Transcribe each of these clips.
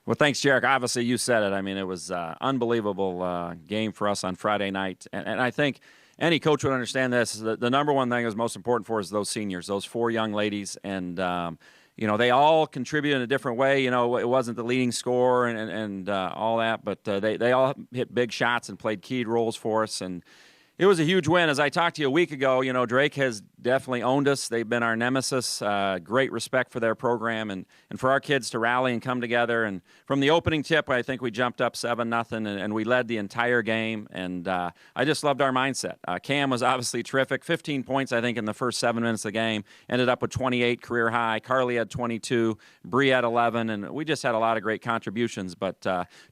Well, thanks, Jarek. Obviously, you said it. I mean, it was unbelievable game for us on Friday night, and I think any coach would understand this. The number one thing that was most important for us is those seniors, those four young ladies, and they all contributed in a different way. It wasn't the leading scorer and all that, but they all hit big shots and played key roles for us, and it was a huge win. As I talked to you a week ago, Drake has definitely owned us. They've been our nemesis. Great respect for their program and for our kids to rally and come together. And from the opening tip, I think we jumped up 7-0, and we led the entire game. And I just loved our mindset. Cam was obviously terrific. 15 points, I think, in the first 7 minutes of the game. Ended up with 28, career high. Carly had 22. Bree had 11. And we just had a lot of great contributions. But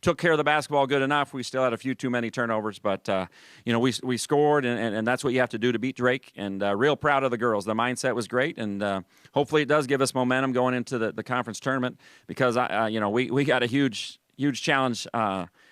took care of the basketball good enough. We still had a few too many turnovers. But, we scored, and that's what you have to do to beat Drake. And real proud of the girls. The mindset was great, and hopefully it does give us momentum going into the conference tournament because we got a huge challenge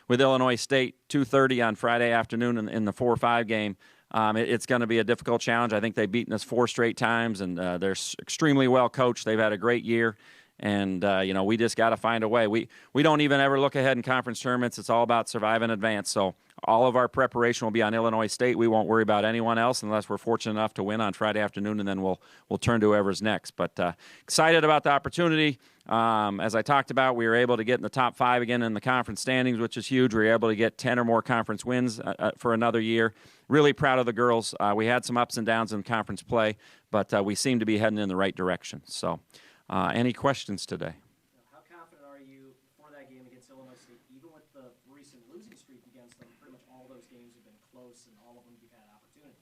with Illinois State, 2:30 on Friday afternoon in the 4-5 game. It's going to be a difficult challenge. I think they've beaten us 4 straight times, and they're extremely well coached. They've had a great year. And, we just got to find a way. We don't even ever look ahead in conference tournaments. It's all about survive and advance. So all of our preparation will be on Illinois State. We won't worry about anyone else unless we're fortunate enough to win on Friday afternoon, and then we'll turn to whoever's next. But excited about the opportunity. As I talked about, we were able to get in the top 5 again in the conference standings, which is huge. We were able to get 10 or more conference wins for another year. Really proud of the girls. We had some ups and downs in conference play, but we seem to be heading in the right direction. So any questions today? How confident are you for that game against Illinois State? Even with the recent losing streak against them, pretty much all those games have been close, and all of them you've had opportunities.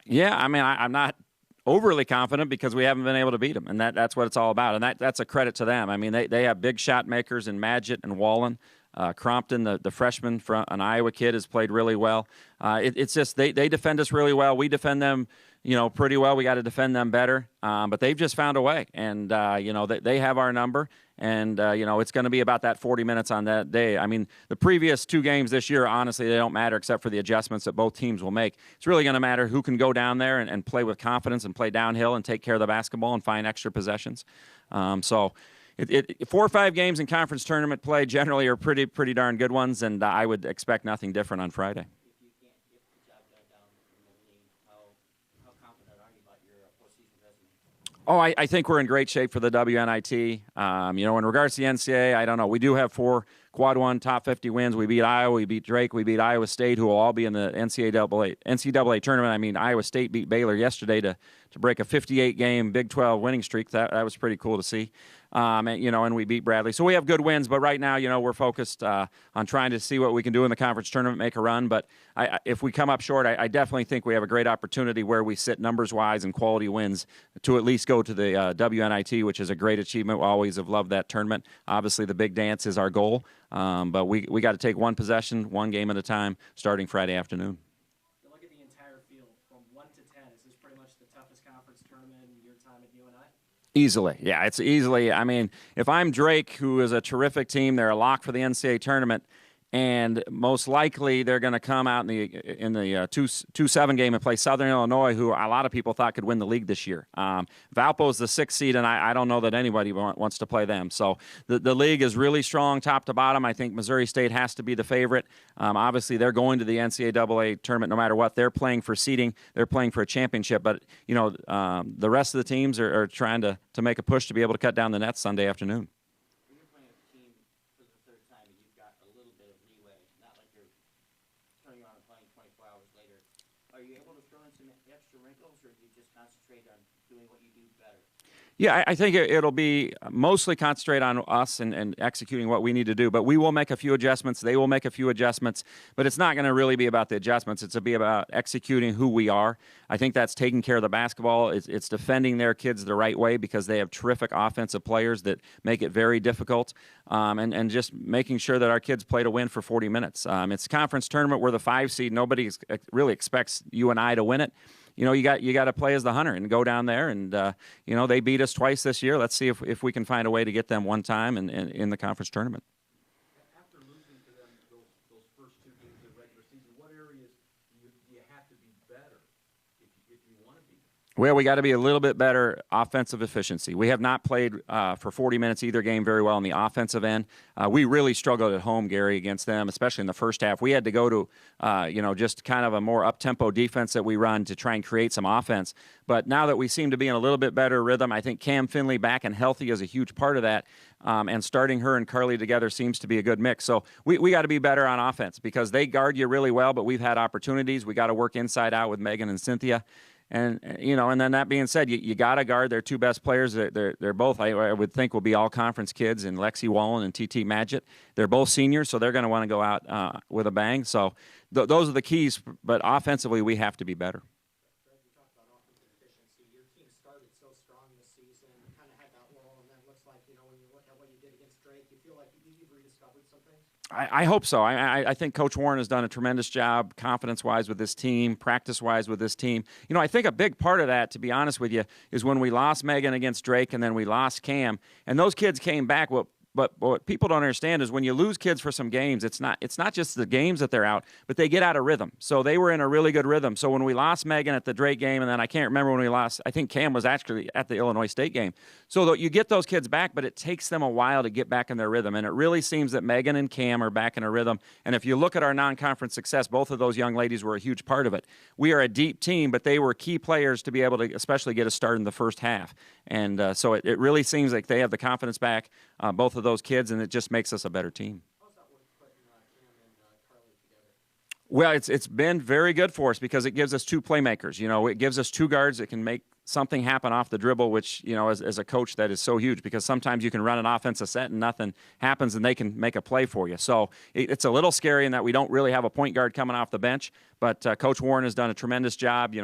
Yeah, I mean, I'm not overly confident because we haven't been able to beat them, and that's what it's all about. And that's a credit to them. I mean, they have big shot makers in Madgett and Wallen. Crompton, the freshman, an Iowa kid, has played really well. It's just they defend us really well. We defend them, pretty well. We got to defend them better. But they've just found a way, and they have our number. And it's going to be about that 40 minutes on that day. I mean, the previous 2 games this year, honestly, they don't matter except for the adjustments that both teams will make. It's really going to matter who can go down there and play with confidence and play downhill and take care of the basketball and find extra possessions. 4 or 5 games in conference tournament play generally are pretty darn good ones, and I would expect nothing different on Friday. If you can't get the job done in the league, how confident are you about your postseason resume? Oh, I think we're in great shape for the WNIT. In regards to the NCAA, I don't know. We do have 4 Quad 1 top 50 wins. We beat Iowa, we beat Drake, we beat Iowa State, who will all be in the NCAA tournament. I mean, Iowa State beat Baylor yesterday to break a 58-game Big 12 winning streak. That was pretty cool to see. And we beat Bradley. So we have good wins, but right now, we're focused on trying to see what we can do in the conference tournament, make a run. But if we come up short, I definitely think we have a great opportunity where we sit numbers-wise and quality wins to at least go to the WNIT, which is a great achievement. We always have loved that tournament. Obviously, the big dance is our goal, but we got to take one possession, one game at a time, starting Friday afternoon. You look at the entire field from 1 to 10. Is this pretty much the toughest conference tournament in your time at UNI? Easily. Yeah, it's easily. I mean, if I'm Drake, who is a terrific team, they're a lock for the NCAA tournament, and most likely they're going to come out in the 2-7 game and play Southern Illinois, who a lot of people thought could win the league this year. Valpo's the 6th seed, and I don't know that anybody wants to play them. So the league is really strong top to bottom. I think Missouri State has to be the favorite. Obviously, they're going to the NCAA tournament no matter what. They're playing for seeding. They're playing for a championship. But, the rest of the teams are trying to make a push to be able to cut down the nets Sunday afternoon. Are you able to throw in some extra wrinkles, or do you just concentrate on doing what you do better? Yeah, I think it'll be mostly concentrate on us and executing what we need to do. But we will make a few adjustments. They will make a few adjustments. But it's not going to really be about the adjustments. It's to be about executing who we are. I think that's taking care of the basketball. It's defending their kids the right way because they have terrific offensive players that make it very difficult. And just making sure that our kids play to win for 40 minutes. It's a conference tournament. We're the 5 seed. Nobody really expects UNI to win it. You got to play as the hunter and go down there, and they beat us twice this year. Let's see if we can find a way to get them one time in the conference tournament. After losing to them those first 2 games of the regular season, what areas do you have to be better if you want to be? Well, we got to be a little bit better offensive efficiency. We have not played for 40 minutes either game very well on the offensive end. We really struggled at home, Gary, against them, especially in the first half. We had to go to, just kind of a more up-tempo defense that we run to try and create some offense. But now that we seem to be in a little bit better rhythm, I think Cam Finley back and healthy is a huge part of that. And starting her and Carly together seems to be a good mix. So we got to be better on offense because they guard you really well, but we've had opportunities. We got to work inside out with Megan and Cynthia. And then that being said, you got to guard their two best players. They're both, I would think, will be all conference kids in Lexi Wallen and TT Magid. They're both seniors, so they're going to want to go out with a bang. So those are the keys. But offensively, we have to be better. Fred, you talked about offensive efficiency. Your team started so strong this season, kind of had that lull, and then it looks like, when you look at what you did against Drake, you feel like you've rediscovered some things? I hope so. I think Coach Warren has done a tremendous job confidence-wise with this team, practice-wise with this team. I think a big part of that, to be honest with you, is when we lost Megan against Drake and then we lost Cam, and those kids came back. But what people don't understand is when you lose kids for some games, it's not just the games that they're out, but they get out of rhythm. So they were in a really good rhythm. So when we lost Megan at the Drake game, and then I can't remember when we lost, I think Cam was actually at the Illinois State game. So you get those kids back, but it takes them a while to get back in their rhythm. And it really seems that Megan and Cam are back in a rhythm. And if you look at our non-conference success, both of those young ladies were a huge part of it. We are a deep team, but they were key players to be able to especially get a start in the first half. And so it really seems like they have the confidence back, both of those kids, and it just makes us a better team. How's that work putting Cam and Carly together? Well, it's been very good for us because it gives us two playmakers. It gives us two guards that can make something happen off the dribble, which, as a coach, that is so huge because sometimes you can run an offensive set and nothing happens and they can make a play for you. So it's a little scary in that we don't really have a point guard coming off the bench, but Coach Warren has done a tremendous job,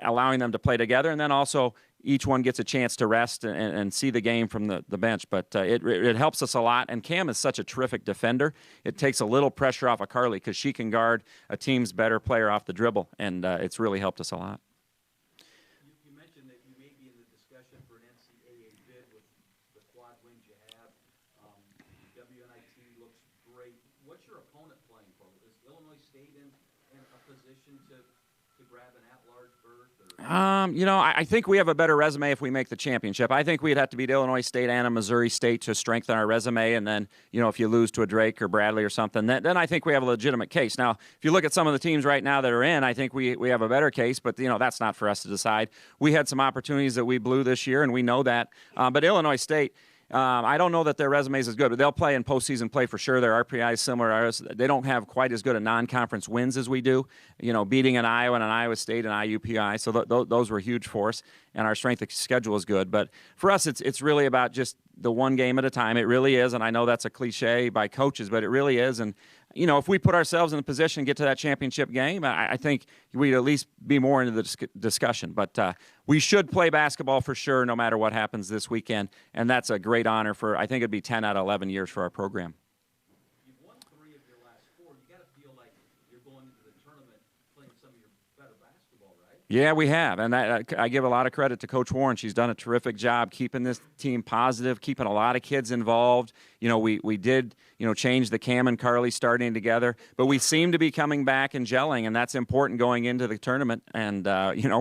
allowing them to play together, and then also each one gets a chance to rest and see the game from the bench. But it helps us a lot, and Cam is such a terrific defender. It takes a little pressure off of Carly because she can guard a team's better player off the dribble, and it's really helped us a lot. You mentioned that you may be in the discussion for an NCAA bid with the quad wins you have. WNIT looks great. What's your opponent playing for? Is Illinois State in a position to grab an at-large berth? I think we have a better resume if we make the championship. I think we'd have to beat Illinois State and a Missouri State to strengthen our resume. And then, if you lose to a Drake or Bradley or something, then I think we have a legitimate case. Now, if you look at some of the teams right now that are in, I think we have a better case. But, that's not for us to decide. We had some opportunities that we blew this year, and we know that. But Illinois State, I don't know that their resume is as good, but they'll play in postseason play for sure. Their RPI is similar to ours. They don't have quite as good a non-conference wins as we do, beating an Iowa and an Iowa State and IUPI. So those were huge for us, and our strength of schedule is good. But for us, it's really about just the one game at a time. It really is, and I know that's a cliche by coaches, but it really is. And, if we put ourselves in the position to get to that championship game, I think we'd at least be more into the discussion. But we should play basketball for sure no matter what happens this weekend, and that's a great honor for, I think it'd be 10 out of 11 years for our program. You've won 3 of your last 4. You got to feel like you're going into the tournament playing some of your better basketball, right? Yeah, we have, and I give a lot of credit to Coach Warren. She's done a terrific job keeping this team positive, keeping a lot of kids involved. We did, change the Cam and Carly starting together, but we seem to be coming back and gelling, and that's important going into the tournament. And,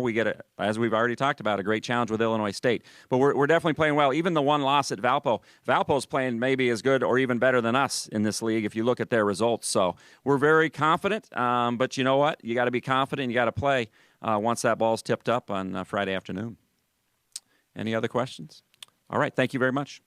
we get, as we've already talked about, a great challenge with Illinois State. But we're definitely playing well. Even the one loss at Valpo, Valpo's playing maybe as good or even better than us in this league if you look at their results. So we're very confident, but you know what? You got to be confident. You got to play once that ball's tipped up on Friday afternoon. Any other questions? All right. Thank you very much.